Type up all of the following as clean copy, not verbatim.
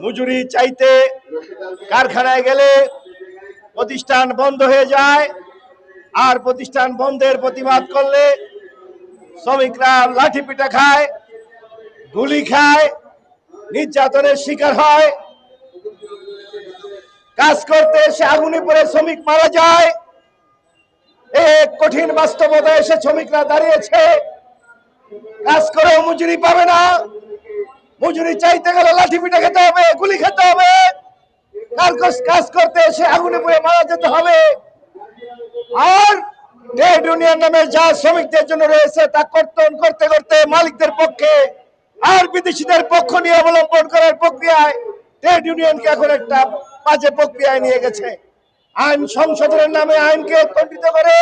মজুরি চাইতে কারখানায় গেলে প্রতিষ্ঠান বন্ধ হয়ে যায়, আর প্রতিষ্ঠান বন্ধের প্রতিবাদ করলে শ্রমিকরা লাঠি পিটা খায়, গুলি খায়, নির্যাতনের শিকার হয়। কাজ করতে এসে আগুনে পড়ে শ্রমিক মারা যায়। এক কঠিন বাস্তবতা এসে শ্রমিকরা দাঁড়িয়েছে। কাজ করেও মজুরি পাবে না, মজুরি চাইতে গেলে লাঠি পিটা খেতে হবে, গুলি খেতে হবে, কাজ করতে এসে আগুনে পুড়ে মারা যেতে হবে। আর ট্রেড ইউনিয়ন নামে যা শ্রমিকদের জন্য রয়েছে তা কর্তন করতে করতে মালিকদের পক্ষে আর বিদেশিদের পক্ষ নিয়ে অবলম্বন করার প্রক্রিয়ায় ট্রেড ইউনিয়নকে এখন একটা বাজে প্রক্রিয়ায় নিয়ে গেছে। আইন সংশোধনের নামে আইনকে খণ্ডিত করে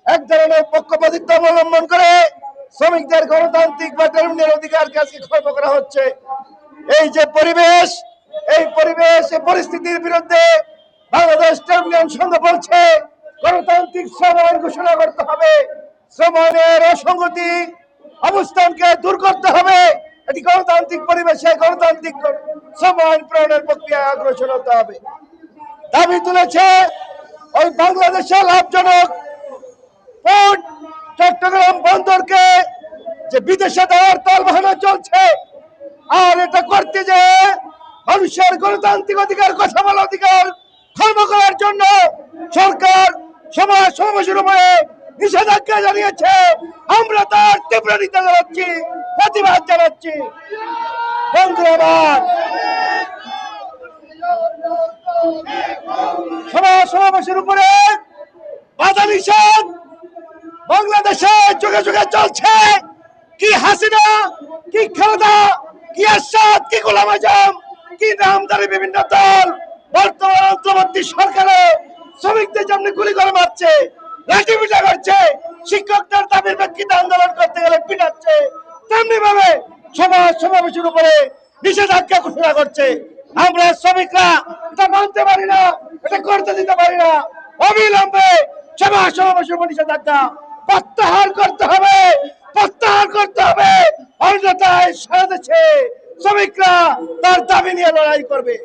এক ধরনের পক্ষপাতিত্ব অবলম্বন করে শ্রমিকদের গণতান্ত্রিক বা ট্রেড ইউনিয়নের অধিকারকে আজকে খর্ব করা হচ্ছে। এই যে পরিবেশ, এই পরিস্থিতির বিরুদ্ধে বাংলাদেশ ট্রেড ইউনিয়ন সংঘ বলছে গণতান্ত্রিক শ্রম আইন ঘোষণা করতে হবে, শ্রম আইনের অসঙ্গতি অবস্থানকে দূর করতে হবে। এটি গণতান্ত্রিক পরিবেশে গণতান্ত্রিক শ্রম আইন প্রণয়নের প্রক্রিয়া অগ্রসর হতে হবে। দাবি তুলেছে ওই বাংলাদেশে লাভজনক পোর্ট চট্টগ্রাম বন্দরকে যে বিদেশে দেওয়ার তালবাহানা চলছে, আর এটা করতে যে মানুষের গণতান্ত্রিক অধিকার, কথা বলার অধিকার খর্ব করার জন্য সরকার সমাবেশের উপরে নিষেধাজ্ঞা জানিয়েছে। আমরা তার তীব্র নিন্দা জানাচ্ছি, প্রতিবাদ জানাচ্ছি। ধন্যবাদ। সমাবেশের উপরে বাধা নিষেধ বাংলাদেশে যুগে যুগে চলছে। কি হাসিনা, কি খালেদা, কি আরশাদ, কি গোলাম আজম, কি নামধারী বিভিন্ন দল বর্তমান অন্তর্বর্তী সরকারে শ্রমিকদের যেমনি গুলি করে মারছে, লাঠি পিটা করছে, শিক্ষকদের দাবির প্রেক্ষিতে আন্দোলন করতে গেলে পিটাচ্ছে, তেমনি ভাবে সমাবেশের উপরে নিষেধাজ্ঞা ঘোষণা করছে। আমরা শ্রমিকরা এটা মানতে পারি না, এটা করতে দিতে পারি না। অবিলম্বে সমাবেশের উপর নিষেধাজ্ঞা প্রত্যাহার করতে হবে, প্রত্যাহার করতে হবে। অন্যথায় সারা দেশে শ্রমিকরা তার দাবি নিয়ে লড়াই করবে।